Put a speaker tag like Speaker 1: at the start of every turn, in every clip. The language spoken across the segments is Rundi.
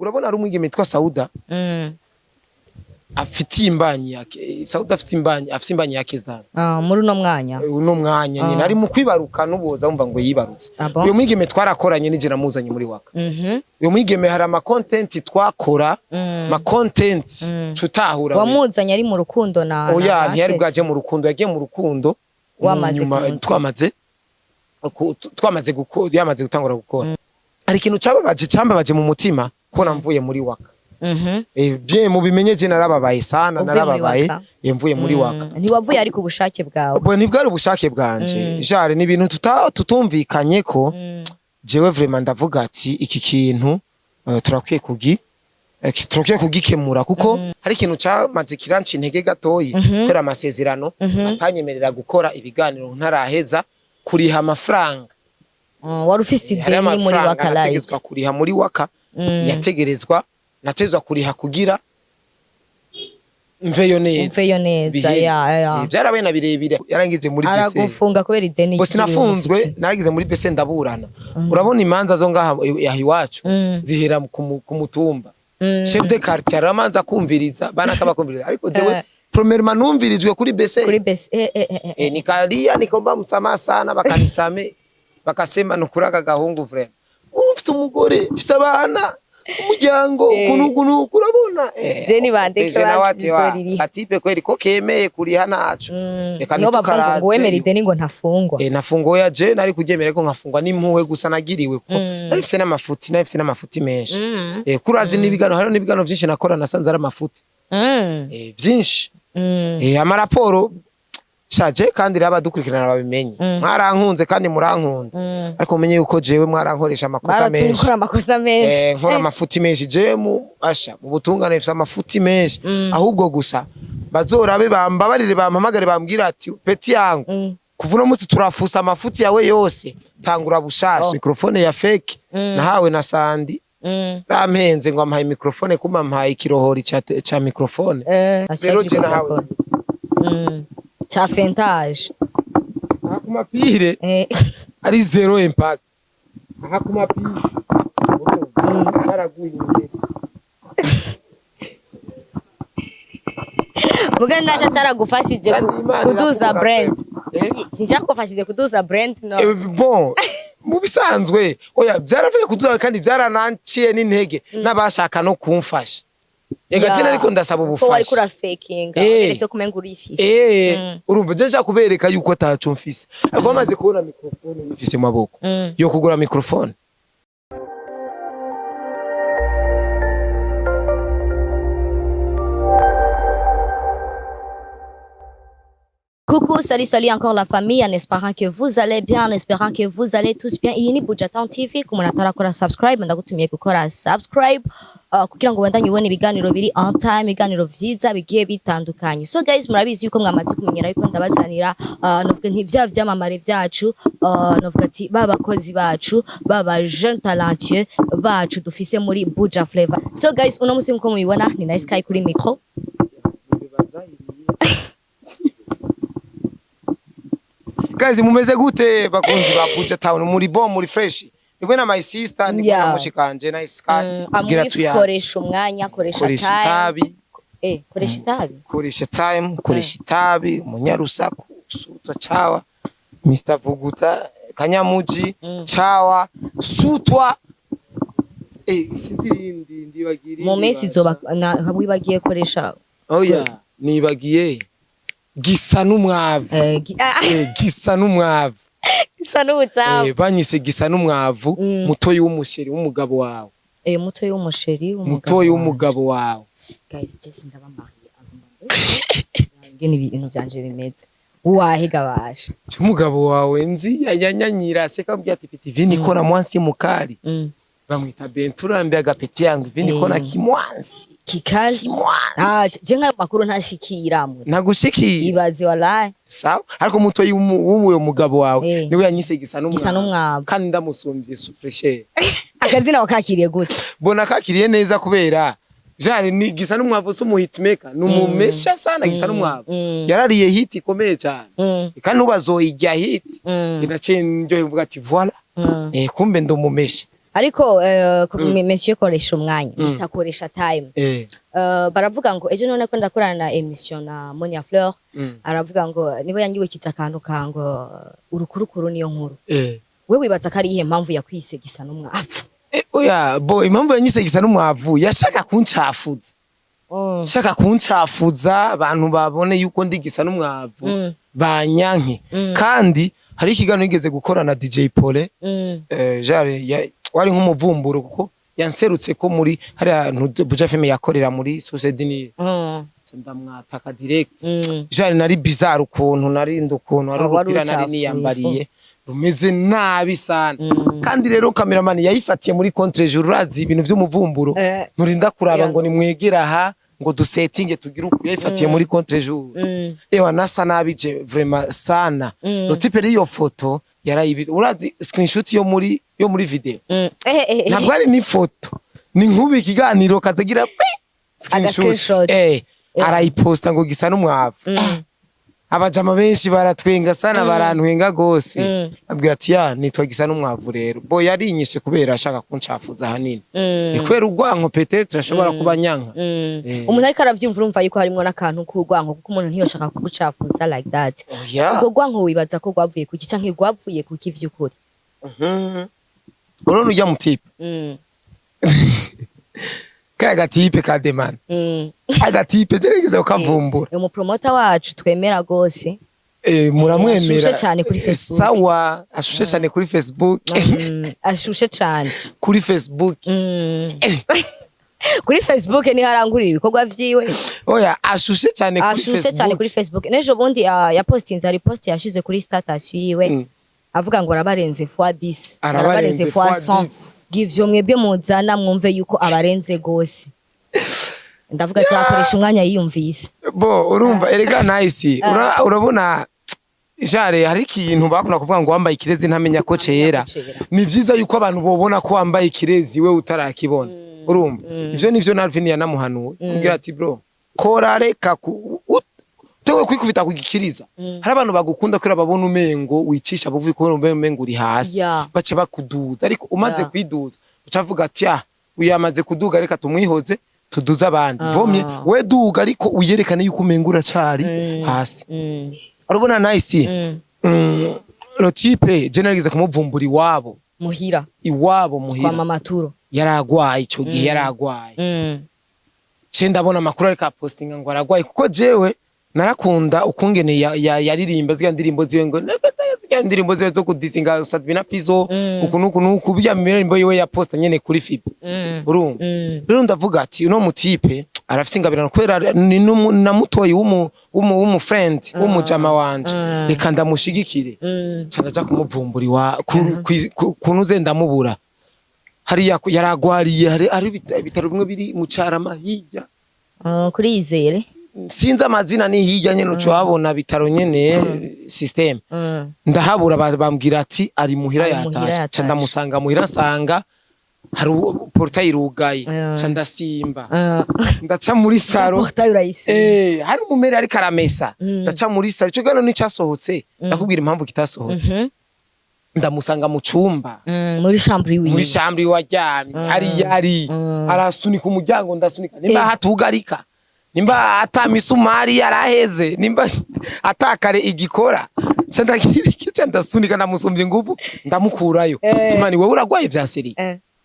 Speaker 1: urabona ari umwigeme yitwa Sauda afite imbanyi yake Sauda afite imbanyi yake zdana
Speaker 2: muri no mwanya
Speaker 1: nyine ari mu kwibaruka nuboza umva ngo yibarutse uyo mwigeme twarakoranye nije namuzanye muri waka uyo mwigeme hari ama content twakora ma content tutahura
Speaker 2: wamuzanye ari mu rukundo na
Speaker 1: oya ntiyari bwaje mu rukundo yagiye mu rukundo twamaze gutangura gukora ari ikintu cambabaje mu mutima ko namvuye muri waka bien mubimenyeje narababaye sana narababaye yemvuye muri waka
Speaker 2: ntiwavuye ari ku bushake bwawe
Speaker 1: bo nibwo ari ubushake bwanje jare ni ibintu tutumvikanye ko jewe vraiment ndavuga ati iki kintu turakwiye kugikemura kuko hari ikintu cyamaze kiranci intege gatoyi kora amasezerano atanyemerera gukora ibiganiro ntaraheza kuriha amafaranga
Speaker 2: wari ufise ideni muri waka light
Speaker 1: kuriha muri waka yategerezwa natezwa kuriha kugira mveyo neza
Speaker 2: ya
Speaker 1: byarabaye na birebire yarangize muri BC
Speaker 2: aragufunga kubera ideni
Speaker 1: bo sinafunzwe naragize muri BC ndaburana urabona imanza zo ngaha yahiwacu zihera ku mutumba chef de quartier aramanza kumviriza bana kabakumviriza ariko jewe premièrement numvirijwe kuri BC nikalia nikomba msamaha sana bakanisame bakasema nukuraga gahungu vraiment ufite umugore ufite abana umuryango kunugu kurabona
Speaker 2: Jenny bandeke bazizoriri
Speaker 1: katipe kweli ko kemeye kuriha naco
Speaker 2: reka nitukaraze ngo wemera ideni ngo ntafungwa
Speaker 1: nafungwa ya je nari kugemera ko nkafungwa n'impuhwe gusa nagiriwe ko narifise n'amafuti menshi kurazi n'ibigano hari n'ibigano byinshi nakora nasanze ari amafuti byinshi amaraporo shaje kandi raba dukurikirana babimenye mwarankunze kandi murankunda ariko umenye yuko jewe mwarankoresha amakosa menshi nkora amafuti menshi je mu butungane bifite amafuti menshi ahubwo gusa bazorabe bambabarire bampamagare bambwira ati peti yangu kuva no musi turafusa amafuti yawe yose tangura bushasha microphone ya fake nahawe na Sandi rampenze ngo ampaye microphone kuma mpaye ikirohori cha microphone rero je nahawe
Speaker 2: cha fentage
Speaker 1: kumapire ari zero impact kumapire baraguye mbese
Speaker 2: muga ndacha caragufashije kuduza brand sinjakufashije kuduza brand no
Speaker 1: bon mu bisanzwe oya byaravuye kuduza kandi byarananciye n'intege n'abashaka no kumfasha ega cyane ariko ndasaba ubufasha
Speaker 2: ko wari kura faking eretse kumenga uri ifise
Speaker 1: urumva deja kubereka yuko tacu mfise ariko amaze kubona microphone mfise mu maboko yo kugura microphone.
Speaker 2: Coucou, salut encore la famille, en espérant que vous allez bien, en espérant que vous allez tous bien. Iyi ni Buja Town TV, kumunatara kora subscribe, ndagutumiye gukora subscribe kugira ngo bandanye ubone ibiganiro biri on time, ibiganiro vyiza bigiye bitandukanye. So guys, murabizi yuko mwamaze kumenyera yuko ndabazanira novuga nk'ivya vyamamare vyacu, novuga ati babakozi bacu, baba jeune talentueux bacu dufise muri Buja Flavor. So guys, uno musi nko mubibona ni Nice Sky kuri micro.
Speaker 1: Guys, mumeze gute bakunzi ba Buja Town muri muri fresh nibwo na my sister nibwo na mushikanje Nice Sky
Speaker 2: tugira tuyakoresha umwanya koresha time koresha
Speaker 1: itabi munyarusaku sutwa chawa Mr Vuguta Kanyamuji chawa sutwa sinzirindi ndibagiri
Speaker 2: mu mesi zoba nkabibagiye koresha
Speaker 1: oya nibagiye gisa n'umwavu gisa n'umwavu
Speaker 2: gisa n'ubutsavu
Speaker 1: banyise gisa n'umwavu mutoyi w'umusheri w'umugabo wawe
Speaker 2: mutoyi w'umusheri
Speaker 1: w'umugabo wawe
Speaker 2: guys just ndabamariye ngene ibintu byanje bimeze wahiga basha
Speaker 1: umugabo wawe nzi yanyanyira seka mbya ati piti vini kona mwansi mukali bamwita Bentura mbe agapeti yangu vini kona kimwansi
Speaker 2: kikali kimwansi je nka makuru ntashikira mu
Speaker 1: nagushikiye
Speaker 2: ibaze wallahi
Speaker 1: sawa ariko mutoyi w'umuwe mugabo wawe niwe yanyise gisa
Speaker 2: n'umwavu
Speaker 1: kandi ndamusumbye sufreshe
Speaker 2: akazina wakakiriye gute
Speaker 1: bona kakiriye neza kubera jane ni gisa n'umwavu so mu hitmaker numumesha sana gisa n'umwavu yarariye hit ikomeye cyane kandi ubazoyijya hit inacenje uvuga ati voilà kumbe ndumumesha
Speaker 2: ariko monsieur koresha umwanya Mr koresha time baravuga ngo ejo none ko ndakorana na emission na Monia Fleur aravuga ngo nibo yangiwe kitakantu kango urukurukuru niyo nkuru we wibaza ko ari ihe mpamvu yakwise gisa n'umwavu
Speaker 1: oya bo impamvu yanyise gisa n'umwavu yashaka kuncafuza shaka kuncafuza abantu babone yuko ndi gisa n'umwavu banyanke kandi hari ikiganiro yigeze gukora na DJ Pole jare wari nk'umuvumburo kuko yanserutse ko muri hari ahantu Buja FM yakorera muri Sociedini ndamwataka direct jare nari bizarre ukuntu nari ndukuntu ari urupira nari niyambariye rumeze nabi sana kandi rero cameraman yayifatiye muri contre jour urazi ibintu vy'umuvumburo nurinda kuraba ngo nimwegera aha ngo dusettinge tugira uko yayifatiye muri contre jour ewa nasa nabi je vraiment sana no type iyo photo yarayibira urazi screenshot yo muri video ntabwo ari ni photo ni nkubi ikiganiro kazagira screenshot arayiposta ngo gisa n'umwavu abajama benshi baratwenga sana barantwenga gose abwira ati ya nitwa gisa n'umwavu rero bo yarinyishe kubera ashaka kuncafuza hanini ni kwera urwanko peut-être ashobora kuba nyanka
Speaker 2: umuntu ariko aravyumva urumva yuko harimo n'akantu k'urwanko kuko umuntu ntiyoshaka kugucafuza like that ubwo rwanko wibaza ko rwavuye ku gica nk'irwavuye ku kivyukuri
Speaker 1: urone ujya mu type kaya gatipe ka demana agatipe gerageza ukavumbura
Speaker 2: umu promoter wacu twemera gose
Speaker 1: muramwemera
Speaker 2: ashushe cyane kuri Facebook
Speaker 1: sawa ashushe cyane kuri Facebook
Speaker 2: ashushe cyane
Speaker 1: kuri Facebook
Speaker 2: kuri Facebook ni harangurira ibikorwa vyiwe
Speaker 1: oya ashushe cyane
Speaker 2: kuri Facebook nejo bundi ya postinze ari post yashize kuri status yiwe avuga ngo arabarenze fois 10 arabarenze fois 100 givyo mwebwe muzana mwumve yuko abarenze gose ndavuga ati akoresha umwanya yiyumvise
Speaker 1: bo urumva erega nice urabona jare hari ikintu bakuna kuvuga ngo wambaye ikirezi ntamenya ko cera ni vyiza yuko abantu bobona ko wambaye ikirezi we utarakibona urumva ivyo nivyo Nalvin yanamuhanuye kugira ati bro kora reka tewe kwikubita kugikiriza hari abantu bagukunda kwera babona umengo wicisha buvuye kubona umengo uri hasi bace bakuduza ariko umaze kwiduza ucavuga ati uyamaze kuduga reka tumwihoze tuduza abandi vomye we duga ariko uyerekane yuko umengo uracari hasi urabona nice lo type generalize kumuvumbura iwabo
Speaker 2: muhira
Speaker 1: kwa
Speaker 2: mama Turo
Speaker 1: yaragwaye ico gihe yaragwaye ndabona amakuru ariko postinga ngo aragwaye kuko jewe narakunda ukungene yaririmba ziga ndirimbo ziwe ngo ndirimbo ziwe zo kudisinga Sadbina Fizo ukuntu bijya mu ndirimbo yiwe ya posta nyene kuri FIB urumva rero ndavuga ati uno mutipe arafite ingabirano kwera ni namutoyi w'umu friend w'umujama wanje reka ndamushigikire cyanaja kumuvumburi wa kunuze ndamubura hari yaragwariye hari bitaro bimwe biri mu Carama hirya
Speaker 2: kuri Izere
Speaker 1: sinzi amazina ni hirya nyene ucwabona bitaro nyene system ndahabura bambwira ati ari muhira yatasha canda musanga muhira sanga hari portail irugaye canda simba ndaca muri saro
Speaker 2: portail urayise
Speaker 1: hari umumere ari karamesa ndaca muri saro cyo gano ni cyasohotse ndakubwira impamvu kitasohotse ndamusanga mu cumba
Speaker 2: muri chambre
Speaker 1: waryamye ari arasunika umuryango ndasunika nimba hatugarika nimba atamisumari yaraheze nimba atakare igikora candakiriki ndasunika namusumvye nguvu ndamukurayo timani wewe uragwaye vya seri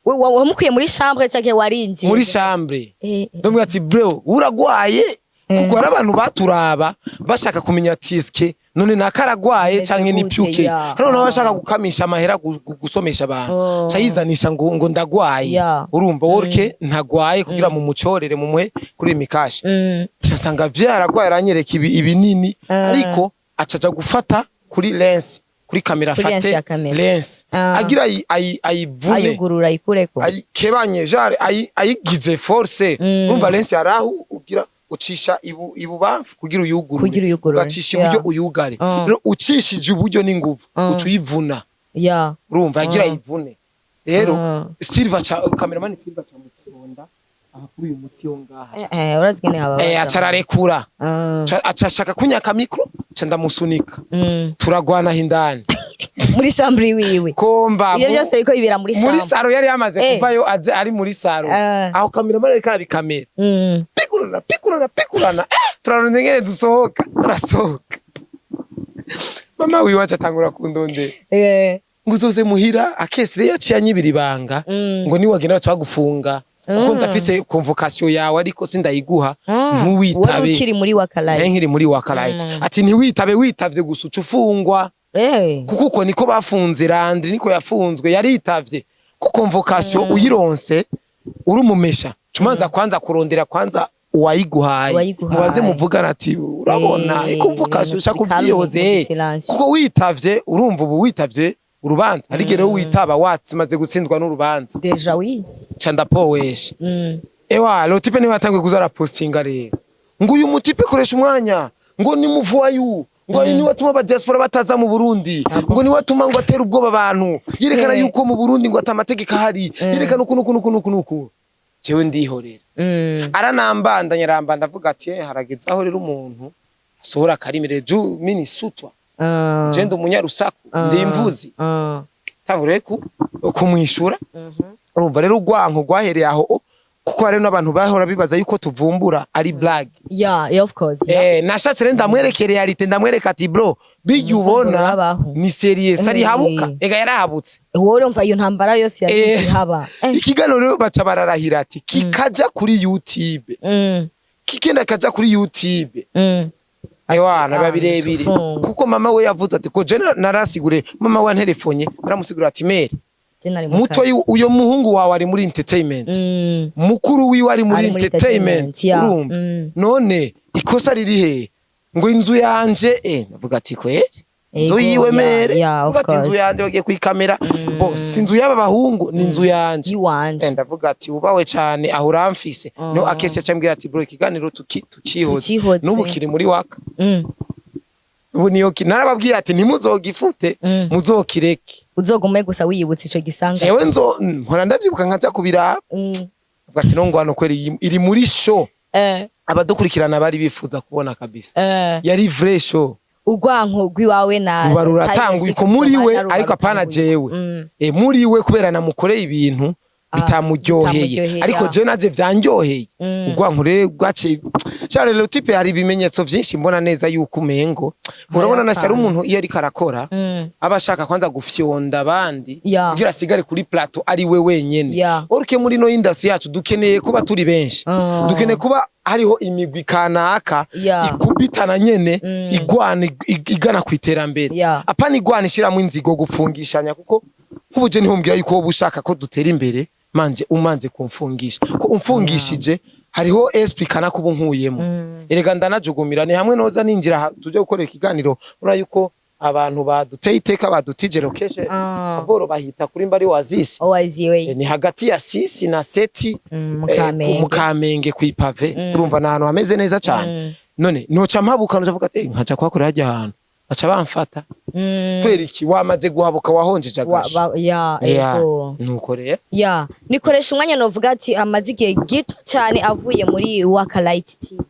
Speaker 2: wewe mukuye muri chambre cyake warinje
Speaker 1: muri chambre ndumwe ati bro uragwaye kuko ari abantu baturaba bashaka kumenya tiske none nakaragwaye canke ni pyuke none bashaka gukamisha amahera gusomesha abantu cayizanisha ngo ndagwaye urumva worke ntagwaye kugira mu mucorere mu muhe kuri mikashi cyasanga vyaragwaye aranyereka ibinini ariko acaja gufata kuri lens kuri kamera fate lens agira ayivune
Speaker 2: ayugurura ikureko
Speaker 1: ayikebanye jare ayigize force urumva lens yarahu ugira ucisha ibubamfu kugira uyugurure ugacisha iburyo uyugare rero ucishije uburyo n'inguvu ucuyivuna urumva agira ivune rero Silva cameraman Silva cyamutsinda kuri uyu mutsi yo ngaha
Speaker 2: urazigene haba
Speaker 1: acararekura acashaka kunyaka micro canda musunika turagwana hindani
Speaker 2: muri chambre wiwe
Speaker 1: komba
Speaker 2: ibyo byose biko bibera muri chambre
Speaker 1: muri saro yari yamaze kuvayo aje ari muri saro aho cameraman ariko arabikamera pikurana turarunda ngene dusohoka turasohoka mama wiwe atangura kundonde ngo uzoze muhira akesire yaciye anyibira ibanga ngo ni wagenda bacagufunga kuko ndafise convocation yawe ariko sindayiguha ntuwitabe
Speaker 2: wari ukiri muri Wakalight
Speaker 1: nkiri muri Wakalight ati ntiwitabe witavye gusa ucufungwa kuko uko niko bafunze Landry niko yafunzwe yaritavye ku convocation uyironse urumumesha cumanza kwanza kurondera kwanza uwayiguhaye mubanze muvugana ati urabona iconvocation ushaka kubyiyoze kuko witavye urumva ubu witavye urubanza ariko rero witaba watsimaze gutsindwa n'urubanza
Speaker 2: deja oui
Speaker 1: canda powesha ewa lo tipe ni watangiye kuzara postinga rero ngo uyu mutipe koresha umwanya ngo ni muvuayu ngo ni watuma ba diaspora bataza mu Burundi ngo ni watuma ngo atera ubwoba abantu yerekana yuko mu Burundi ngo atamategeko ahari yerekana ukuntu jewe ndihorera aranambanda nyarambanda avuga ati harageze aho rero umuntu asohora karimire ju mini sutwa jendo munyarusaku ndimvuzi tavureku kumwishura urumva rero urwanko rwahereye aho kuko hari n'abantu bahora bibaza yuko tuvumbura ari blague
Speaker 2: yeah of course
Speaker 1: nashatse rero ndamwerekere realite ndamwereka ati bro bijya ubona ni serious ari habuka ega yarahabutse
Speaker 2: wowe urumva iyo ntambara yose yagize haba
Speaker 1: ikiganiro rero baca bararahira ati kikaja kuri YouTube kikenda kaja kuri YouTube aywana babirebire kuko mama we yavuze ati ko je narasigure mama we antelefonye naramusigura ati Mary muto uyo muhungu wawe ari muri entertainment mukuru wiwe ari muri entertainment urumva none ikosa riri he ngo inzu yanje navuga ati ko inzu yiwe Mary ati inzu yanje wagiye kwikamera bo sinzu yaba bahungu ni inzu yanje ndavuga ati ubawe cyane aho uramfise no akese cyambwira ati bro ikiganiro tukihoze n'ubukiri muri waka ubu niyo narababwiye ati ntimuzogifute muzokireke
Speaker 2: uzogume gusa wiyibutse ico gisanga
Speaker 1: jewe mpora ndavyibuka nkaja kubiraba avuga ati no ngwano kweri iri muri show abadukurikirana bari bifuza kubona kabisa yari vrai show urwanko rwiwawe na ruratangwa iko muri we ariko apana jewe muri we kubera namukoreye ibintu bitamuryoheye ariko je naje vyanjyoheye urwanko rero gwace cyane le type hari ibimenyetso vyinshi mbona neza yuko umengo urabona nasi ari umuntu iyo ari karakora abashaka kwanza gufyonda abandi kugira sigare kuri plateau ari we wenyene orike muri no industry yacu dukeneye kuba turi benshi dukeneye kuba hariho imigwi kanaka ikubitana nyene igwana igana kwiterambere apana igwana ishiramo inzigo gufungishanya kuko nkubuje nihombwira yuko ubushaka ko dutera imbere manje umanze kumfungisha ko umfungishije hariho esplikana kubu nkuyemo erega ndanajugumira ni hamwe noza ninjira tuje gukorera ikiganiro ura yuko abantu baduteye iteka badutije location aboro bahita kuri mbari wazisi
Speaker 2: owaziwe
Speaker 1: ni hagati ya 6 na 7 mukamenge kwipave urumva nahantu hameze neza cyane none noca mpabuka ndavuga ati nkaca kwakorera hajya ahantu baca bamfata kweriki wamaze guhabuka wahonjeje agasho
Speaker 2: ego
Speaker 1: nuko rero
Speaker 2: nikoresha umwanya novuga ati amaze igihe gito cyane avuye muri Wakalight TV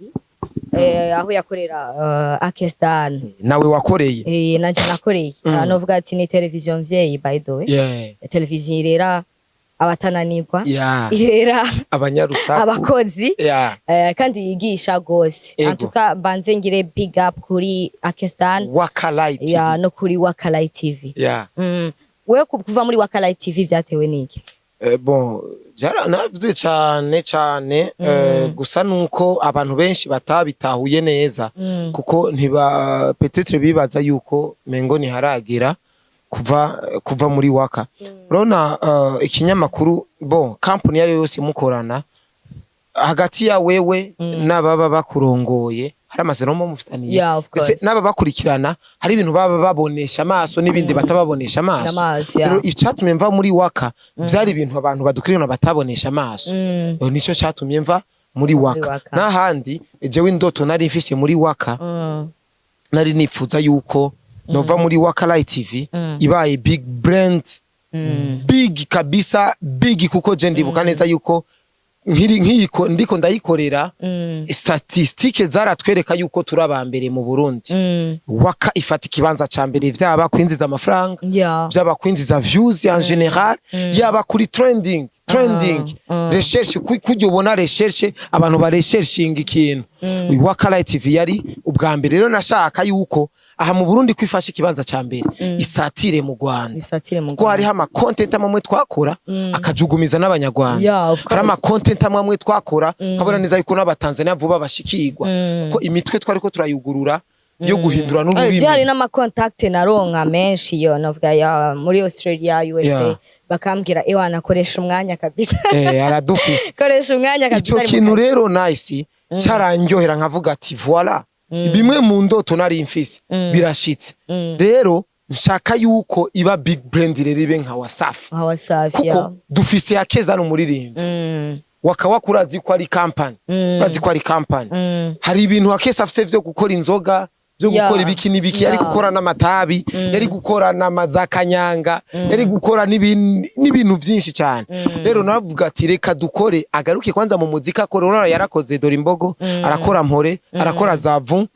Speaker 2: aho yakorera Akestan
Speaker 1: nawe wakoreye
Speaker 2: nanje nakoreye novuga ati ni television vyeyi by the way television irera abatananirwa irera
Speaker 1: abanyarusaku
Speaker 2: abakozi kandi yigisha gose antuka banze ngire big up kuri Akestan
Speaker 1: Wakalight
Speaker 2: no kuri Wakalight TV wewe kuva muri Wakalight TV vyatewe niki
Speaker 1: bon byaranavuze cyane gusa nuko abantu benshi batabitahuye neza kuko ntiba peut-être bibaza yuko mengo ni haragira kuva muri waka urona ikinyamakuru bon company yari yose mukorana hagati ya wewe n'ababa bakurongoye hari amasezerano mufitaniye n'aba bakurikirana hari ibintu baba babonesha amaso n'ibindi batababonesha amaso rero icyatumye mva muri waka byari ibintu abantu badukurikirana batabonesha amaso nico cyatumye mva muri waka n'ahandi jewe indoto nari mfise muri waka nari nifuza yuko nova muri Wakalight TV ibaye big brand big kabisa big kuko je ndibuka neza yuko ndiko ndayikorera statistike zaratwereka yuko turabambere mu Burundi waka ifata ikibanza ca mbere vyaba kwinjiza amafaranga vyaba kwinjiza views en general yaba kuri trending recherche kujya ubona recherche abantu ba recherching ikintu waka Light TV yari ubwa mbere rero nashaka yuko aha mu Burundi kwifasha ikibanza ca mbere isatire mu Rwanda ko hari ama content amwe twakora akajugumiza n'abanyarwanda hari ama content amwe twakora kabona neza yuko n'abatanzania vuba bashikirwa kuko imitwe twariko turayugurura yo guhindura n'ururimi
Speaker 2: hari n'ama contact naronka menshi yo novuga ya muri Australia USA bakambwira ewana koresha umwanya kabisa
Speaker 1: aradufise
Speaker 2: koresha umwanya kabisa
Speaker 1: icyo kintu rero nice cyaranyohera nkavuga ati voilà bimwe mu ndoto nari mfise birashitse rero nshaka yuko iba big brand ribe nka Wasafi kuko dufise yakeza no muririmbyi wakurazi ko ari company urazi ko ari company hari ibintu wakesa afise vyo gukora inzoga byo gukora ibiki nibiki yari gukora n'amatabi yari gukora n'amazakanyanga yari gukora n'ibintu byinshi cyane rero navuga ati reka dukore agaruke kwanza mu muzika akora yarakoze dore imbogo arakora mpore arakora zavu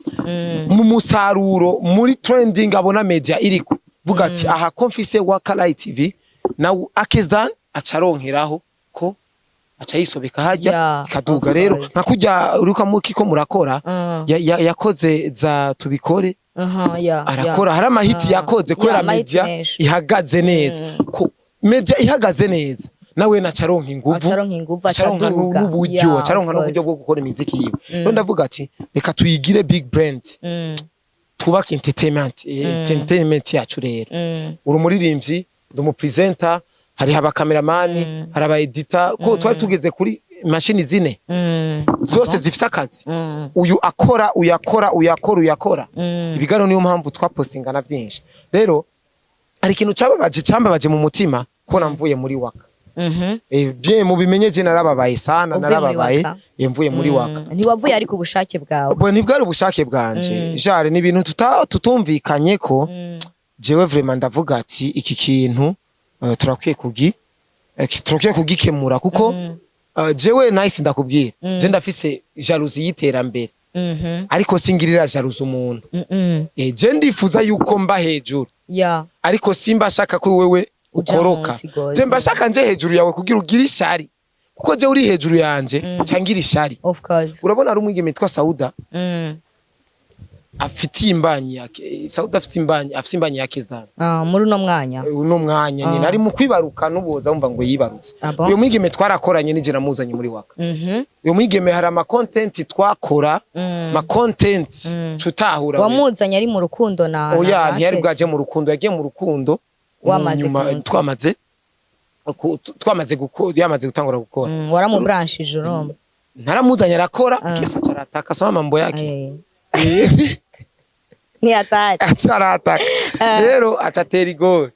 Speaker 1: mu musaruro muri trending abona media iriko vuga ati aha confise Waka Light TV na Akizdan acaronkeraho ko acha yisobeka hajya kaduga rero nakujya uruka muki ko murakora yakoze za tubikore arakora hari amahiti yakoze kwera media ihagaze neza ko media ihagaze neza nawe nacaronka inguvu acaronka n'uburyo bwo gukora imiziki yiwe rero ndavuga ati reka tuyigire big brand tubaka entertainment yacu rero uri umuririmbyi ndumu presenter hari haba cameraman hari aba editor ko twari tugeze kuri machine zine zose zifite akazi uyu akora uyakora ibigano niyo mpamvu twapostingana byinshi rero hari ikintu cyambabaje mu mutima ko namvuye muri Waka bien mu bimenyeje narababaye sana narababaye mvuye muri Waka
Speaker 2: ntiwavuye ari ku bushake bwawe
Speaker 1: bo ntibwari ubushake bwanje jare ni ibintu tutumvikanye ko jewe vraiment ndavuga ati iki kintu turakwiye kugikemura kuko jewe nice ndakubwira je ndafise jalousie y'iterambere ariko singirira jalousie umuntu je ndifuza yuko mba hejuru ariko simba shaka ko wewe ukoroka je mba shaka nje hejuru yawe kugira ugira ishari kuko je uri hejuru yanje cangira ishari urabona ari umwigeme twa Sauda afite imbanyi yake Sauda afite imbanyi yake Zidane
Speaker 2: muri uno mwanya
Speaker 1: nyine ari mu kwibaruka nuboza umva ngo yibarutse uyo mwigeme twarakoranye nije namuzanye muri Waka uyo mwigeme hari ama content twakora ma content tutahura
Speaker 2: wamuzanye ari mu rukundo na
Speaker 1: oya ntiyari bwaje mu rukundo yagiye mu rukundo twamaze gutangura gukora
Speaker 2: waramubranchije urumva
Speaker 1: ntaramuzanye arakora kesa carataka soma mambo yake
Speaker 2: ni atari
Speaker 1: acarataka rero acatera igore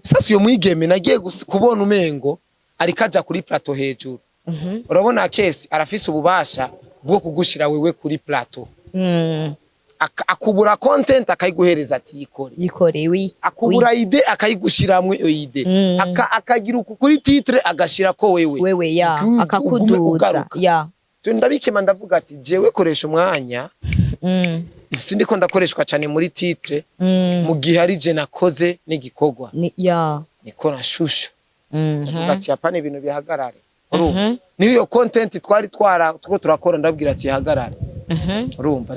Speaker 1: sasa uyo mwigeme nagiye kubona umengo arikaja kuri plateau hejuru urabona kesi arafise ububasha bwo kugushira wewe kuri plateau akubura content akayiguhereza ati yikore akubura ide akayigushiramwe iyo ide akagira kuri titre agashira ko wewe
Speaker 2: akakuduza
Speaker 1: ndabikema ndavuga ati jewe koresha umwanya sindiko ndakoreshwa cyane muri titre mu gihe ari je nakoze n'igikorwa niko nashusho ati yapane ibintu bihagarare niyo content twari turakora ndabwira ati hagarare urumva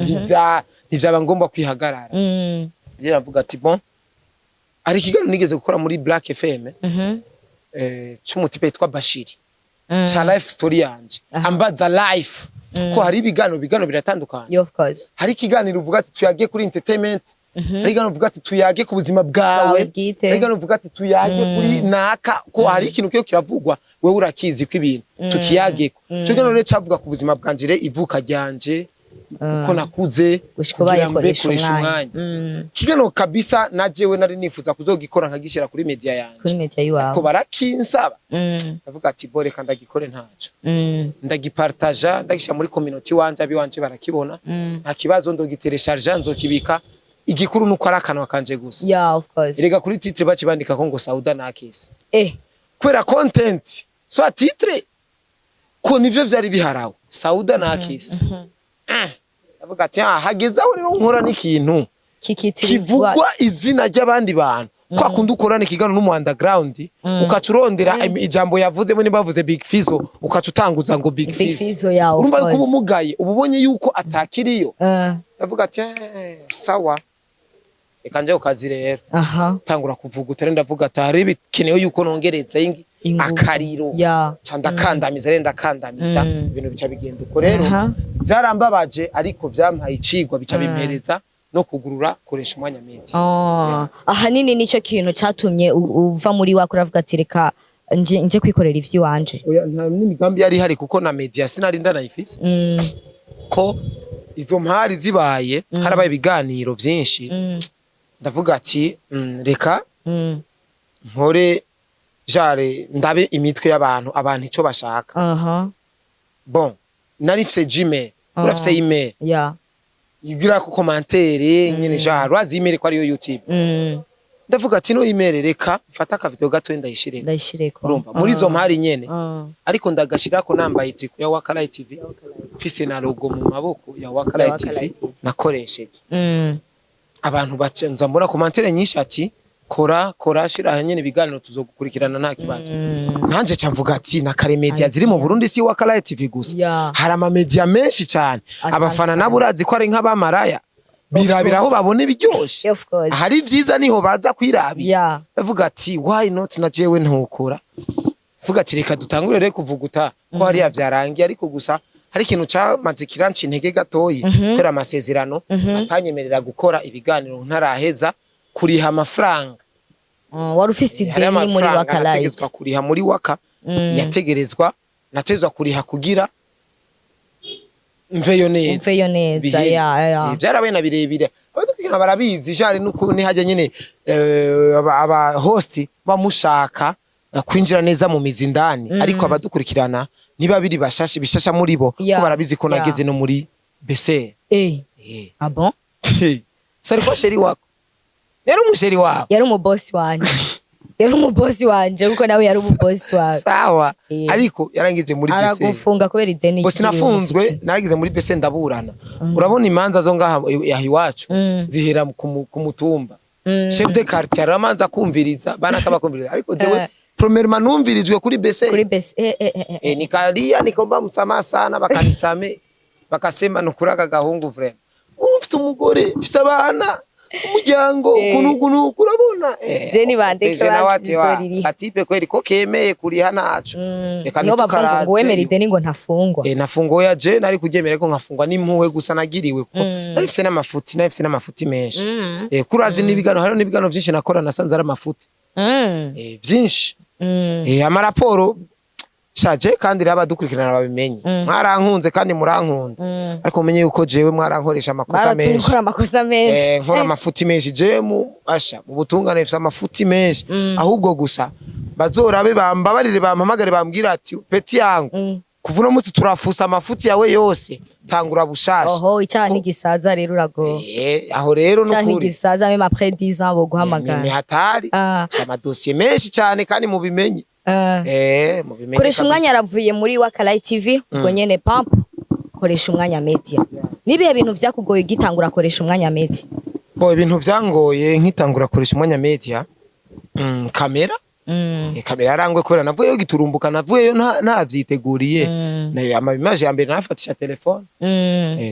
Speaker 1: ntivyaba ngomba kwihagarara rero navuga ati bon ari kigano nigeze gukora muri Black FM cy'umutipe yitwa Bashiri cha life story yanje ambaza life ko hari ibigano biratandukanye
Speaker 2: of course
Speaker 1: hari kiganiro uvuga ati tuyage kuri entertainment hari kiganiro uvuga ati tuyage ku buzima bwawe hari kiganiro uvuga ati tuyage kuri naka ko hari ikintu kiyo kiravugwa wewe urakizi ko ibintu tukiyage cyo kiganiro rero cyavuga ku buzima bwanjire ivuka ryanje uko nakuze kugira ngo bekoresha umwanya kigano kabisa najewe nari nifuza kuzogikora nkagishira kuri media yanje ko barakinsaba ndavuga ati bore kandi agikore ntaco ndagipartager ndagisha muri community wanje abiwanje barakibona nta kibazo ndogiteresharge nzokibika igikuru nuko arakanwa kanje gusa
Speaker 2: of course
Speaker 1: erega kuri titre bakibandika ko ngo Sauda na Akesi kwera content so titre ko nivyo vyari biharawe Sauda na Kiss avuga ati hageze aho rero nkora n'ikintu kivugwa izina ry'abandi bantu kwa kundi ukorana ikigano n'umu underground ukacurondera ijambo yavuze bo nibavuze Big Fizzo ukacutanguza ngo Big Fizzo urumva yuko ubumugaye ububonye yuko atakiriyo avuga ati sawa reka nje ukazi rero tangura kuvuga utare ndavuga atari bikenewe yuko nongereza akariro canda kandamiza renda kandamiza ibintu bica bigenda uko rero byarambabaje ariko byampaye icigwa bica bimpereza no kugurura koresha umwanya miti
Speaker 2: ahanini nico kintu catumye uva muri wakora avuga ati reka nje kwikorera ivyi wanje
Speaker 1: nta n'imigambi yari hari kuko na media sinari ndanayifise ko izo mpari zibaye harabaye ibiganiro vyinshi ndavuga ati reka nkore jare ndabe imitwe y'abantu ico bashaka bon narifise Gmail urafise email yigira ku commentaire nyene jare wazi email ko ari yo YouTube ndavuga ati no email reka mfata aka video gato ndayishireko urumva muri zo mpari nyene ariko ndagashirako nambaye triko ya Wakala TV mfise na logo mu maboko ya Wakala TV nakoresheje abantu bacenza muri commentaire nyinshi ati kora shira nyene ibiganiro tuzogukurikirana nta kibazo nanje camvuga ati na kare media ziri mu Burundi si Wakala TV gusa hari ama media menshi cyane abafana naburazi ko ari nk'abamaraya birabira aho babone biryoshe hari vyiza niho baza kwirabira ndavuga ati why not na jewe ntukura vuga ati reka dutangure rero kuvuguta ko hari yavyarangiye ariko gusa hari ikintu cyamaze kiranci intege gatoyi kwera amasezerano atanyemerera gukora ibiganiro ntaraheza kuriha amafaranga
Speaker 2: wari ufise ideni muri Wakala
Speaker 1: yategezwa kuriha muri Waka yategerezwa natezwa kuriha kugira mveyo neza byarabaye na birebire abadukina barabizi jari nuko ni hajya nyene aba host bamushaka kwinjira neza mu mizindani ariko abadukurikirana niba biri bishasha muri bo ko barabizi ko nageze no muri BC
Speaker 2: ah bon
Speaker 1: sari ko sheri wako yari umusheri wawe
Speaker 2: yari umubosi wanje yari umubosi wanje kuko nawe yari umubosi wawe
Speaker 1: sawa ariko yarangije muri BC
Speaker 2: aragufunga kubera ideni
Speaker 1: bosi nafunzwe naragize muri BC ndaburana urabona imanza zo ngaha yahiwacu zihera ku mutumba chef de quartier aramanza kumviriza bana kabakumviriza ariko jewe premièrement numvirijwe kuri BC nikalia nikomba msamaha sana bakanisame bakasema nukuraga gahungu vraiment ufite umugore ufite abana umuryango kunugu urabona
Speaker 2: Jenny bandeke bazizoriri
Speaker 1: atipe kweli ko kemeye kuriha nacu
Speaker 2: reka nitukaranze ngo wemera ideni ngo ntafungwa
Speaker 1: nafungwa ya je nari kugemera ko nkafungwa n'impuhwe gusa nagiriwe ko narifise n'amafuti menshi kurazi n'ibigano hari n'ibigano byinshi nakora nasanze ari amafuti byinshi amaraporo shaje kandi raba dukurikirana babimenye mwarankunze kandi murankunda ariko umenye yuko jewe mwarankoresha amakosa menshi nkora amafuti menshi je mu butungane fisa amafuti menshi ahubwo gusa bazorabe bambabarire bampamagare bambwira ati peti yangu kuvuno musi turafusa amafuti yawe yose tangura bushasha
Speaker 2: icyaha n'igisaza rero urago
Speaker 1: aho rero
Speaker 2: nukuri icyaha n'igisaza même après 10 ans bo guhamagara
Speaker 1: ni hatari ama dossier menshi cyane kandi mubimenye
Speaker 2: koresha umwanya aravuye muri Wakala TV ubwo nyene pump koresha umwanya media nibihe bintu vyakugoye gitangura koresha umwanya media
Speaker 1: ibintu vyangoye nkitangura koresha umwanya media kamera kamera yarangwe kubera navuyeyo giturumbuka navuyeyo ntavyiteguriye nayo amabimaje ya mbere nafatisha telefone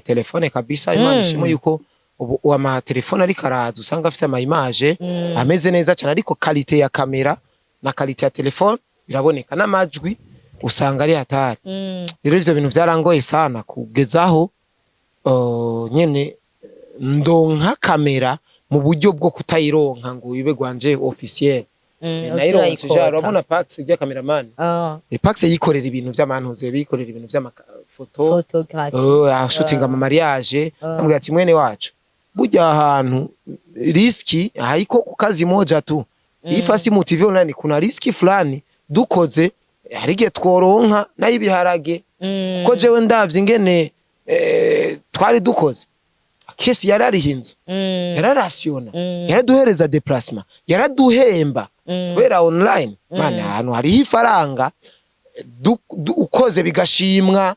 Speaker 1: telefone kabisa imana ishimo yuko ubu ama telefone ari karaza usanga afite ama image ameze neza cyane ariko quality ya kamera na quality ya telefone biraboneka n'amajwi usanga ari hatari rero ivyo bintu vyarangoye sana kugezaho nyene ndonka kamera mu buryo bwo kutayironka ngo ibe gwanje officiel nayironse urabona Pax ya cameraman Pax yikorera ibintu vy'amantuze bikorera ibintu vy'amafoto shooting ama mariage ambwira ati mwene wacu burya ahantu riski haiko ku kazi moja tu ifasi mu TV online kuna riski fulani dukoze harige tworonka nayibiharage ko jewe ndavye ingene twari dukoze kesi yararihinzo yararasiona yaraduhereza déplacement yaraduhemba kubera online mana hano hari ifaranga ukoze bigashimwa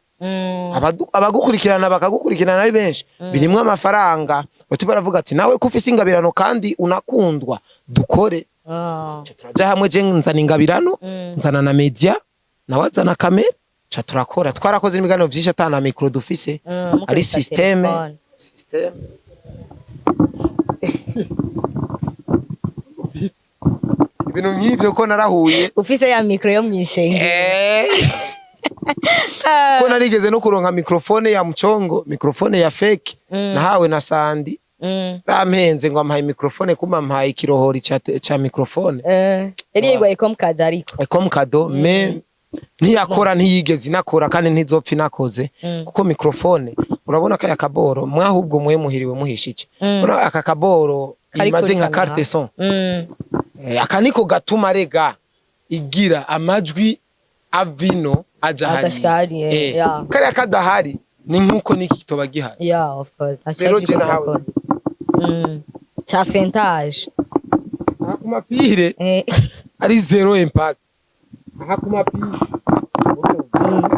Speaker 1: abagukurikirana bakagukurikirana ari benshi birimwe amafaranga bati baravuga ati nawe ko ufise ingabirano kandi unakundwa dukore turaja hamwe je nzana ingabirano nzana na media nawe azana kamera turakora twarakoze imiganiro vyinshi atana micro dufise ari systeme ibintu nk'ivyo ko narahuye
Speaker 2: ufise ya micro yo mwishenge
Speaker 1: ko narigeze no kuronka microphone ya mchongo microphone ya fake nahawe na Sandi rampenze ngo ampaye microphone kuma mpaye ikirohori cha microphone
Speaker 2: yari yigwa
Speaker 1: ecom cadeau me ntiyakora ntiyigeze inakora kandi ntizopfa inakoze kuko microphone urabona kaya kaboro mwahubwo mwe muhiriwe muhishije urabona aka kaboro imaze nka carte son akaniko gatuma rega igira amajwi avino ajahari kare kadahari ni nkuko niki kitoba gihari
Speaker 2: of course
Speaker 1: rero je nahawe
Speaker 2: cha fentage
Speaker 1: akumapire ari zero impact akumapire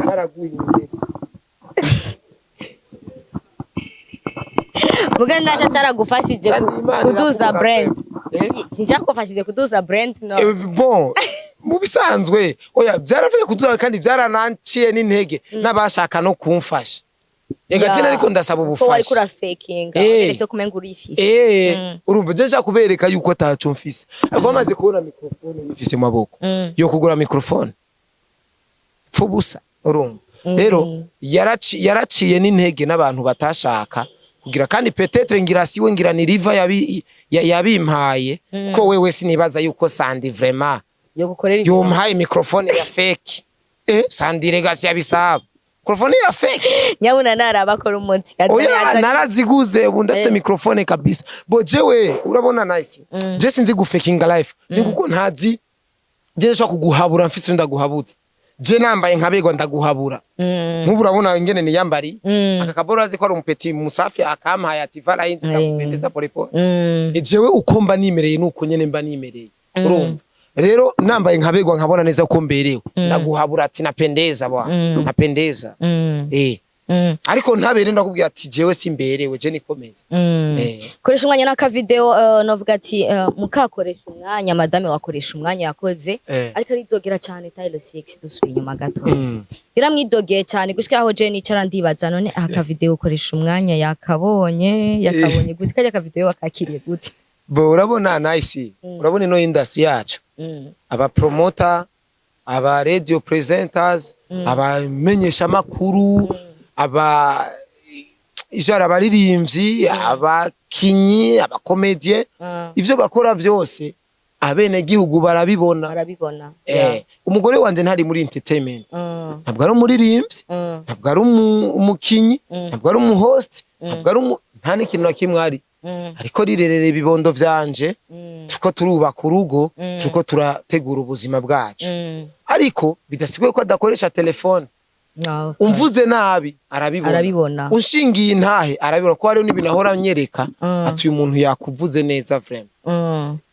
Speaker 1: karaguye ngesi
Speaker 2: mugana cyaragufashije kuduza brand sincyakufashije kuduza brand no
Speaker 1: bon mu bisanzwe oya byaravuye kuduza kandi byarananciye n'intege n'abashaka no kumfasha ega cyane ariko ndasaba ubufasha
Speaker 2: ko wari kura faking uretse kumenga uri ifise
Speaker 1: urumva je kubereka yuko tacu mfise ariko bamaze kubona microphone ifise mu maboko yo kugura microphone fubusa urumva rero yaraciye n'intege n'abantu batashaka kugira kandi peut-être ngira siwe ngira ni riva yabimpaye ko wewe sinibaza yuko Sandi vraiment
Speaker 2: yo gukorera
Speaker 1: yo mpaye microphone ya fake Sandi legacy yabisaba microphone ya fake
Speaker 2: nyabuna narabakora umunsi
Speaker 1: kaza naraziguze ubu ndafite microphone kabisa bo jewe urabona nice je sinzi gufaking life ni kuko ntazi je nshaka kuguhabura mfise ndaguhabuza je nambaye nkabego ndaguhabura nkubu urabona ingene ni yambari akakaboro azi ko ari umupeti musafi akampaye ati vala yindi ndakupendeza pole jewe ukomba nimereye nuko nyene mba nimereye urumva rero nambaye nkabegwa nkabona neza ko mberewe ndaguhabura ati napendeza bwana napendeza ariko ntabere ndakubwira ati jewe simberewe je nikomeza
Speaker 2: koresha umwanya naka video novuga ati mukakoresha umwanya madame wakoresha umwanya yakoze ariko aridogera cyane Taylor 6 dusubiye inyuma gato iramwidogeye cyane gushika aho je nicara ndibaza none aka video ukoresha umwanya yakabonye gute kajya aka video wakakiriye gute
Speaker 1: bo urabona nice urabona no industry yacu aba promoter aba radio presenters aba menyesha makuru aba ijara baririmbyi abakinyi abakomedie ivyo bakora vyose abene gihugu barabibona umugore wanje ntari muri entertainment ntabwo ari umuririmbyi ntabwo ari umukinyi ntabwo ari umuhost ntabwo ari nta n'ikintu na kimwe ari ariko rirerere ibibondo vyanje tuko turubaka urugo tuko turategura ubuzima bwacu ariko bidasigaye ko adakoresha telefone umvuze nabi arabibona unshingiye intahe arabibona ko hari n'ibintu ahora nyereka ati uyu muntu yakuvuze neza vraiment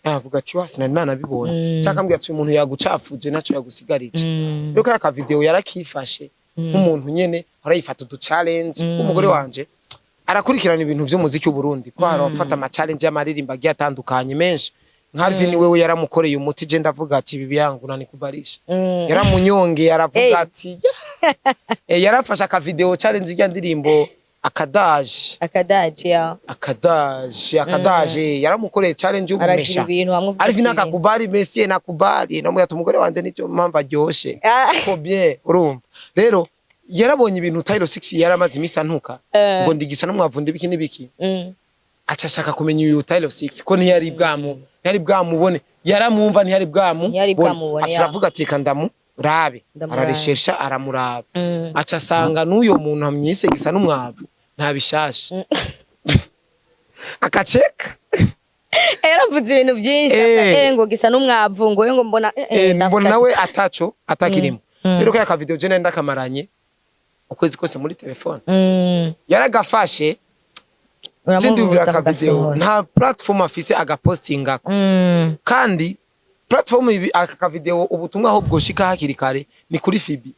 Speaker 1: avuga ati wasi nari nanabibona cyakambwiye ati uyu muntu yagucafuje naco yagusigarije rero ka video yarakifashe nk'umuntu nyene arayifata udu challenge umugore wanje arakurikirana ibintu vy'umuziki w'Uburundi ko arafata ama challenge y'amaririmba agiye atandukanye menshi Nkalvin wewe yaramukoreye umuti je ndavuga ati bibi yangu nanikubarisha yaramunyonge aravuga ati yarafasha aka video challenge y'ya ndirimbo akadaje yaramukoreye challenge y'ubumesha ariko nakakubali Messi nakubali no muyata umugore wanje nicyo mpamva ryoshe ko bien urumva rero yarabonye ibintu Taylor 6 yaramaze imisa ntuka ngo ndigisa no mwavunde biki nibiki acashaka kumenya uyu Taylor 6 ko ntiyari bwamubone yaramwumva ntiyari bwamubone acaravuga ati kandamu rabe ararishesha aramuraba acasanga n'uyo muntu amyise gisa n'umwavu ntabishasha akaceka
Speaker 2: yaravuze ibintu byinshi ngo gisa n'umwavu ngo mbona
Speaker 1: nawe atakirimo rero kaya ka video je nenda kamaranye ukwezi kose muri telefone yaragafashe ndumvira ka video nta platform afise agapostingako kandi platform aka video ubutumwa aho bwoshika hakiri kare ni kuri Fibi.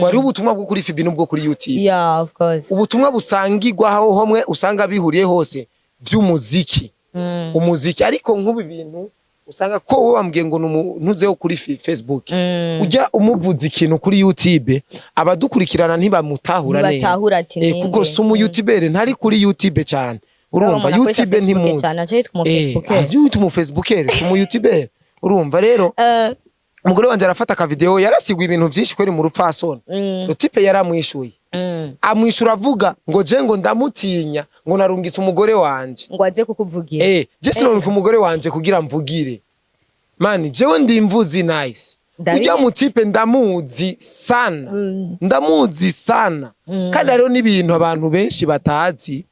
Speaker 1: Ko ari ubutumwa bwo kuri Fibi nubwo kuri YouTube.
Speaker 2: Yeah, of course.
Speaker 1: Ubutumwa busangirwa aho homwe usanga bihuriye hose vy'umuziki. Umuziki ariko nk'ubu bintu usanga ko wowe bambwiye ngo ntuzeho kuri Facebook. Ujya umuvuza ikintu kuri YouTube abadukurikirana ntibamutahura neza. Kuko sumu YouTuber ntari kuri YouTube cyane. Urumva YouTube ntimuzi. YouTube mu Facebooker sumu YouTuber. Urumva rero umugore wanje arafata ka video yarasigwa ibintu byinshi kweri mu rupfasoni. Rotipe yaramwishuye. Amwishura avuga ngo je ngo ndamutinya ngo narungitse umugore wanje
Speaker 2: ngo aze kukuvugira.
Speaker 1: Just none ku mugore wanje kugira mvugire. Mani jewe ndi mvuzi nice. Ujya mutipe ndamuzi sana. Ndamuzi sana. Kandi rero n'ibintu abantu benshi batazi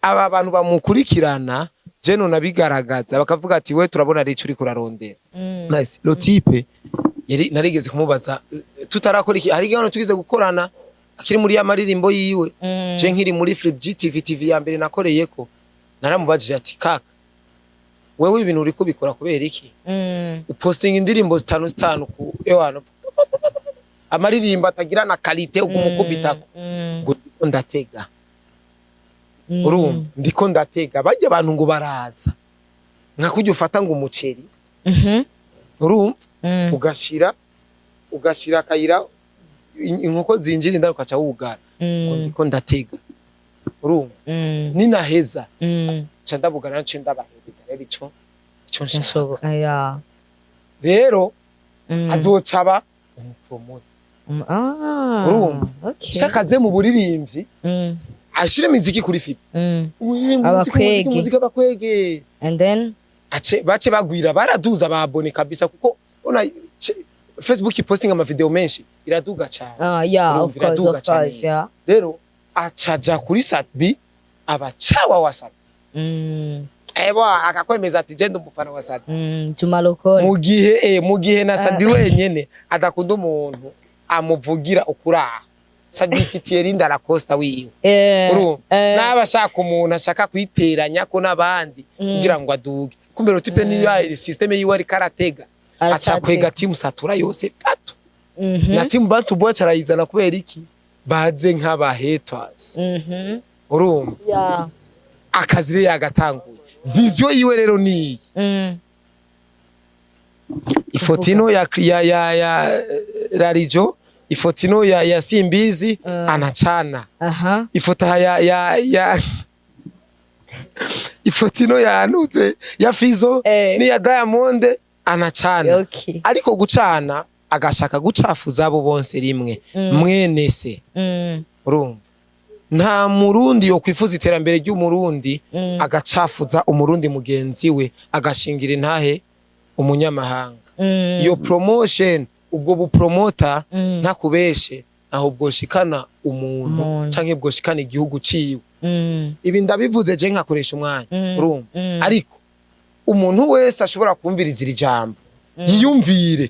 Speaker 1: aba bantu bamukurikirana je none abigaragaza bakavuga ati we turabona ari icuri kurarondera. Nice. Rotipe yari narigeze kumubaza tutarakora iki hari gano tugize gukorana akiri muri ya maririmbo yiwe je nkiri muri Flip GTV TV ya mbere nakoreyeko naramubajije ati kaka wewe ibintu uri kubikora kubera iki uposting indirimbo 5 ku ewana amaririmbo atagira na quality ukumukubitako ngo ndatega urumva ndiko ndatega bajye abantu ngo baraza nkakujya ufata ngo umuceri urumva ugashira kayira inkoko zinjira indaro kaca wugara ndiko ndatega urumva ninaheza ca ndabugana nce ndabaheza rero ico nshaka rero azocaba umupromote urumva shakaze mu buririmbyi ashire imiziki kuri Fibi muziki abakwege
Speaker 2: and then
Speaker 1: bace bagwira baraduza babone kabisa kuko ona Facebook posting ama video menshi iraduga cyane.
Speaker 2: Yeah, of course, yeah.
Speaker 1: Rero acaja kuri Satbi abacawa wa Satbi. Akakwemeza ati je ndumufana wa Satbi.
Speaker 2: Jumalokole.
Speaker 1: Mugihe na Satbi wenyene adakunda umuntu amuvugira ukuraha. Satbi fitiye rinda la Costa wiwe. Urumva n'abashaka umuntu ashaka kwiteranya ko nabandi kugira ngo aduge. Kumbe Rotipe ni ya system yiwe ari karatega. Acha kwega timu satura yose patu. Na timu bantu bwacha rayizana kubera iki baze nk'aba haters. Urumva?
Speaker 2: Yeah.
Speaker 1: Akazire yagatanguye. Vision yiwe rero ni ifotino ya Rarijo, ifotino ya Simbizi anachana. Ifota ya ifotino ya Anuze ya Fizo ni ya Diamond anacana. Ariko gucana agashaka gucafuza abo bonse rimwe mwene se. Urumva nta murundi yo kwifuza iterambere ry'umurundi agacafuza umurundi mugenzi we agashingira intahe umunyamahanga. Yo promotion ubwo bupromota ntakubeshe aho bwoshikana umuntu canke bwoshikana igihugu ciwe. Ibi ndabivuze je nkakoresha umwanya. Urumva ariko umuntu wese ashobora kumviriza iri jambo yiyumvire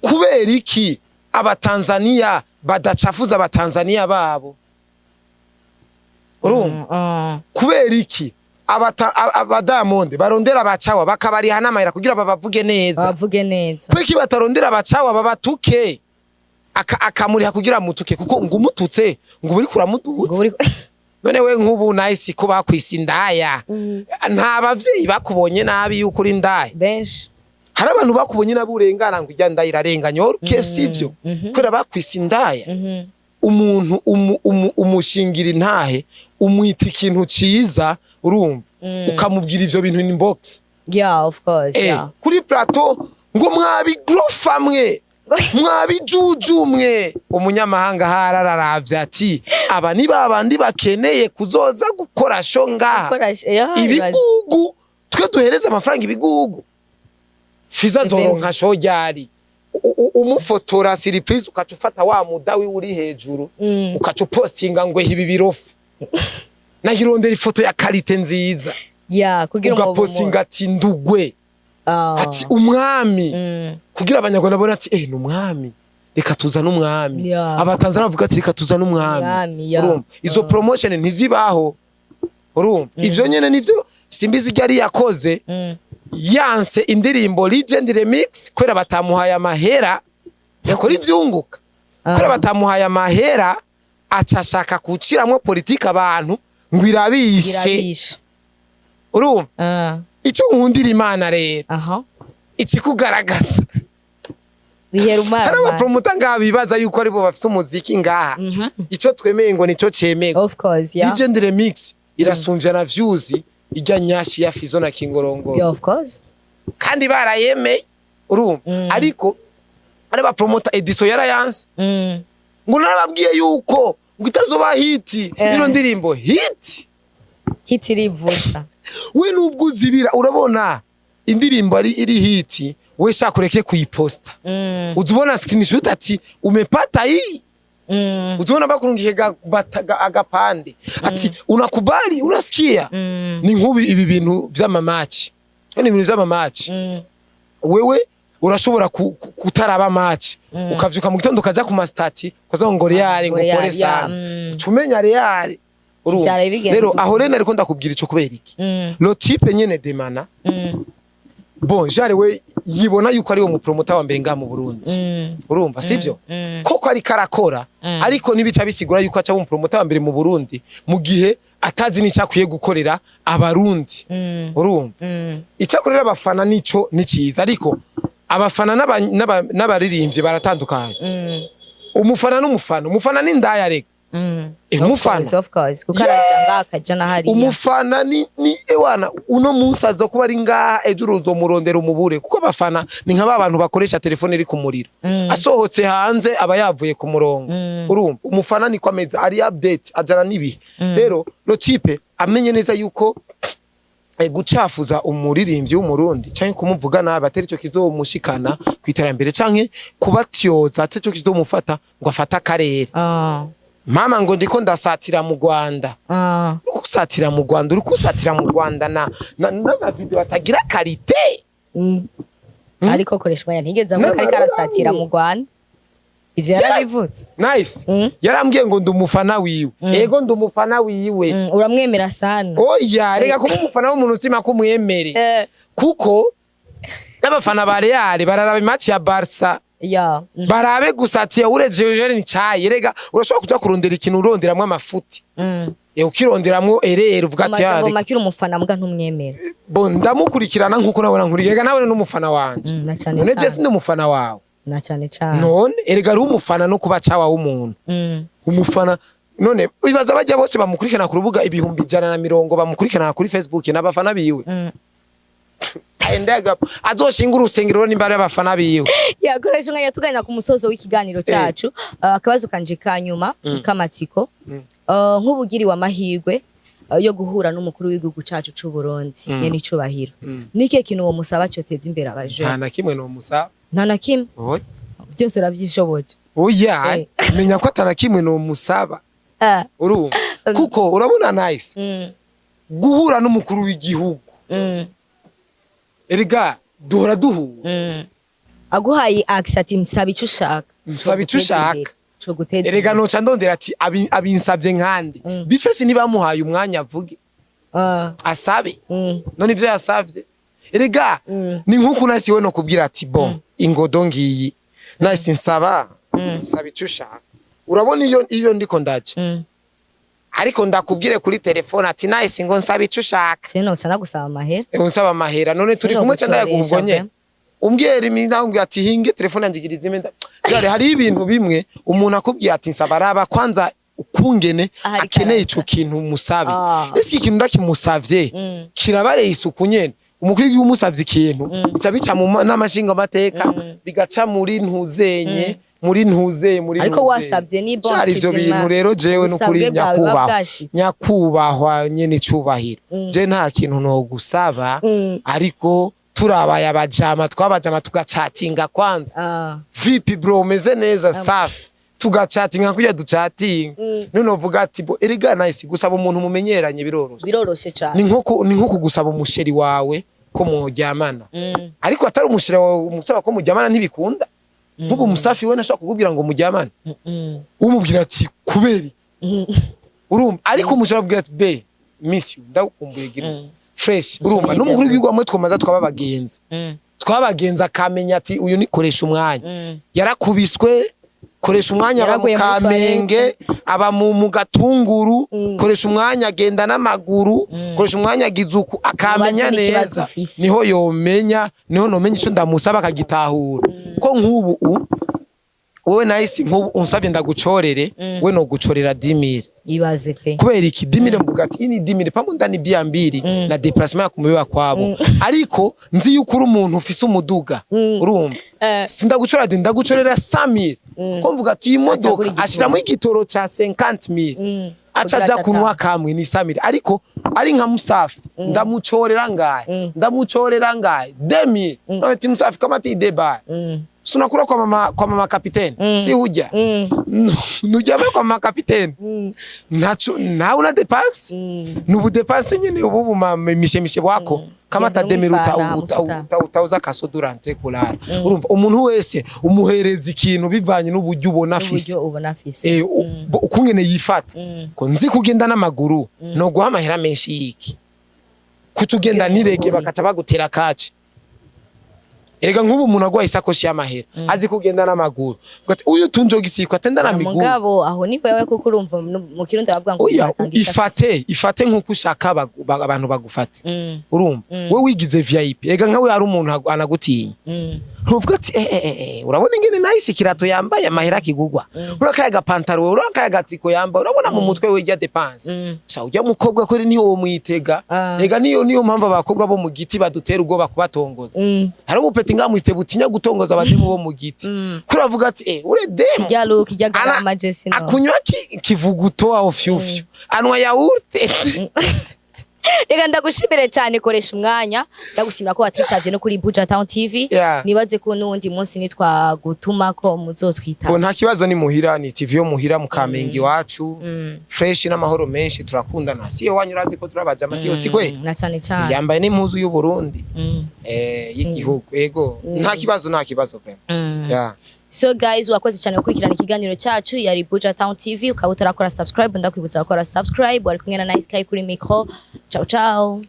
Speaker 1: kubera iki abatanzania badacafuza abatanzania babo. Urumva kubera iki abadamonde barondera abacawa bakabariha n'amahera kugira babavuge neza kwiki batarondera abacawa babatuke akamuriha kugira mutuke kuko ngo umututse ngo uri kuramudutse. None we nk'ubu nice ko bakwisa indaya nta bavyeyi bakubonye nabi yuko uri indaya
Speaker 2: benshi
Speaker 1: hari abantu bakubonye nabi urengana ngo ijya ndaya irarenganye oruke sivyo kwera bakwisa indaya umuntu umushingira intahe umwita ikintu ciza urumva ukamubwira ivyo bintu in box.
Speaker 2: Yeah, of course. Yeah.
Speaker 1: Kuri plateau ngo mwabi grofa mwe mwabijuju mwe umunyamahanga harararavye ati aba ni babandi bakeneye kuzoza gukora sho ngaha ibigugu twe duhereza amafaranga ibigugu Fiza zoronka sho ryari umufotora surprise ukacufata wa mudawi uri hejuru ukacupostinga ngo ibi birofu na hirondera ifoto ya kalite nziza
Speaker 2: kugira
Speaker 1: ngo postinga ati ndugwe ati umwami kugira abanyarwanda bona ati ni umwami reka tuzana umwami abatanzania bavuga ati reka tuzana umwami. Urumva izo promotion ntizibaho. Urumva ivyo nyene nivyo Simbizi ryari yakoze yanse indirimbo Legend Remix kwera batamuhaye amahera yakora ivyunguka kwera batamuhaye amahera acashaka kuciramwo politika abantu ngo irabishe urumva icyo nkundira Imana rero ikikugaragaza hari abapromoter ngaha bibaza yuko aribo bafite umuziki ngaha icyo twemeye ngo nico cemego Legend Remix irasumvya na views ijya nyashi ya Fizo na Kingorongo
Speaker 2: of course
Speaker 1: kandi barayeme urumva ariko ari abapromoter Ediso yarayanse ngo narababwiye yuko ngo itazoba hiti ino ndirimbo hiti
Speaker 2: rivutsa
Speaker 1: we nubwo uzibira urabona indirimbo ari iri hiti we shakureke kuyiposta uzubona screenshot ati umepata hii uzubona bakurungiye agapande ati unakubali unasikia ni nkubi ibi bintu vy'amamaci ni ibintu vy'amamaci wewe urashobora kutaraba match ukavyuka mu gitondo ukaja ku mastati kozo ngo Real ngo pole sana tumenya Real rero aho rena ariko ndakubwira ico kubera iki no type nyene demana bon jare we yibona yuko ari wo mu promoter wa mbere nga mu Burundi urumva sivyo koko ari karakora ariko nibica bisigura yuko aca mu promoter wa mbere mu Burundi mu gihe atazi n'icakwiye gukorera abarundi urumva icyakorera abafana nico niciza ariko abafana n'abaririmbyi baratandukanye umufana n'umufana ni ndaya rega umufana
Speaker 2: of course kukaraja ngaka na hari
Speaker 1: umufana ni ewana uno musaza kuba ari ngaha ejo uzomurondera umubure kuko abafana ni nka abantu bakoresha telefone iri ku muriro asohotse hanze aba yavuye ku murongo urumva umufana ni kwameza ari update ajana nibi rero no type amenye neza yuko gucafuza umuririmbyi w'umurundi canke kumuvuga nabi atari cyo kizomushikana kwiterambere canke kubatyoza atari cyo kizomufata ngo afata akarere mama ngo ndiko ndasatira mu Rwanda ukusatira mu Rwanda uri kusatira mu Rwanda na video batagira karite
Speaker 2: ariko koreshwa yantigeze avuga kari karasatira mu Rwanda ivyo yarabivutse
Speaker 1: nice yarambwiye ngo ndumufana wiwe ego ndumufana wiwe
Speaker 2: uramwemera sana
Speaker 1: oya rega kuba umufana w'umuntu sima kumwemere kuko n'abafana ba Real bararaba match ya Barca barabe gusatiye ureje Eugene Ncayi rega urashobora kuja kurondera ikintu uronderamwe amafuti ukironderamwo erero uvuga ati
Speaker 2: yari makira umufana mbwa ntumwemera
Speaker 1: bo ndamukurikirana nkuko nabona nkuriyega nawe n'umufana wanje none je sindi umufana wawe
Speaker 2: na cyane
Speaker 1: none erega ari umufana no kuba cawa w'umuntu umufana none bibaza bajya bose bamukurikirana ku rubuga 150 bamukurikirana kuri Facebook n'abafana biwe Endaga azoshinga urusengero nimbare abafana biwe
Speaker 2: yakoresha umwanya tugana ku musozo w'ikiganiro cyacu akabazo kanje kanyuma kamatsiko nk'ubugiri wa mahirwe yo guhura n'umukuru w'igihugu cyacu cy'u Burundi nyene icubahiro nike kintu wo musaba cyo teza imbere abaje
Speaker 1: nta na kimwe no musaba
Speaker 2: nta na kimwe byose uravyishoboje
Speaker 1: oya menya ko atana kimwe no musaba urumva kuko urabona nice guhura n'umukuru w'igihugu erega duhora duhura
Speaker 2: aguhaye access nsaba icyo ushaka
Speaker 1: nsaba icyo ushaka erega noca ndondera ati abinsabye nkande bifesi nibamuhaye umwanya avuge asabe none ivyo yasavye erega ni nkuko nasiwe no kubwira ati bon ingodo ngiyi nasi nsaba nsaba icyo ushaka urabona iyo ndiko ndaje ariko ndakubwire kuri telefone ati nice ngo nsaba icyo ushaka
Speaker 2: cyane usana gusaba amahera
Speaker 1: unsaba amahera none turi kumwe cyane yagubonye umbwira iminda umbwira ati hinge telefone yanjigiriza imenda jare hari ibintu bimwe umuntu akubwiye ati nsaba raba kwanza ukungene akeneye ico kintu musabe ese ikintu ndakimusavye kirabareye isuku nyene umukuru w'umusavye ikintu bica mu n'amashinga amateka bigaca muri ntuzenye muri
Speaker 2: ariko wasavye ni boss
Speaker 1: kizima ivyo bintu rero jewe no kuri nyakubahwa nyene icubahiro je nta kintu no gusaba ariko turabaye abajama twabajama tugachatinga kwanza vipi bro umeze neza safi tugachatinga kujya duchatinga none uvuga ati bo erega nice gusaba umuntu mumenyeranye
Speaker 2: biroroshe cyane
Speaker 1: ni nko gusaba umusheri wawe ko muryamana ariko atari umusheri wawe umusaba ko muryamana ntibikunda nk'ubu musafi we nashaka kukubwira ngo muryamane umubwira ati kuberi urumva ariko umusheri abwira ati be miss you ndakumbuye gira fresh urumva n'umukuru w'igihugu amwe twomaza twababagenza twabagenza akamenya ati uyu ni koresha umwanya yarakubiswe koresha umwanya aba mu Kamenge aba mu Gatunguru koresha umwanya agenda n'amaguru koresha umwanya agizuku akamenya neza niho yomenya niho nomenya ico ndamusaba akagitahura ko nk'ubu wowe nahise nk'ubu unsabye ndagucorere we no gucorera 10000
Speaker 2: ibaze pe
Speaker 1: kubera iki 10000 mvuga ati ini 10000 pamoja ni bia mbiri na déplacement kumubeba kwabo ariko nzi yuko uri umuntu ufise umuduga urumva sindagucorera ndagucorera 100000 ko mvuga ati imodoka ashiramo igitoro cha 50000 acaja kunwa kamwe ni 100000 ariko ari nka Musafi ndamucorera ngaye 2000 no ti Musafi kama ti deba sunakura kwa mama kapiteni si huja nujame kwa mama kapiteni nacho na una depense nubu depense nyene ubu mishemishe wako kama tademiruta utauza kaso durante kulala urumva umuntu wese umuhereza ikintu bivanye n'uburyo ubona afise ukungene yifata ko nzi kugenda n'amaguru no guha amahera menshi yiki kutugenda nirege bakaca bagutera kaci erega nk'ubu umuntu agwaye isakoshi y'amahera azi kugenda n'amaguru gati uyu tunjogisiko atenda na miguru
Speaker 2: mugabo aho niho yawe kuko urumva mu kirundi bavuga ngo
Speaker 1: ifate nk'uko ushaka abantu bagufate urumva we wigize VIP erega nkawe ari umuntu anagutinya ntuvuga ati urabona ingene nahise kirato yambaye amahera kigugwa urakaye agapantaro urakaye agatiko yambaye urabona mu mutwe we rya dépense sha ujya mukobwa ko niho wo mwitega erega niyo mpamvu abakobwa bo mu giti badutera ubwoba kubatongoza hari ubupeti ngamwiste butinya gutongoza abademu bo mu giti kuravuga ati ure demo
Speaker 2: kijalo kijagara majesty no
Speaker 1: akunywa kivuguto aho fyufyu anwa yaurte
Speaker 2: rega ndagushimire cyane koresha umwanya ndagushimira ko watwitaje no kuri Buja Town TV nibaze ko nundi munsi nitwa gutuma ko muzotwita
Speaker 1: bo nta kibazo ni muhira ni TV yo muhira mu Kamenge wacu fresh n'amahoro menshi turakundana siyo wanyurazi ko turabaja amasiyo sigwe
Speaker 2: na cyane cyane
Speaker 1: yambaye n'impuzu y'u Burundi y'igihugu ego nta kibazo pe
Speaker 2: So guys wakoze cyane gukurikirana ikiganiro cyacu yari Buja Town TV ukaba utarakora subscribe ndakwibutsa gukora subscribe wari kumwe na Nice Kai kuri micro ciao ciao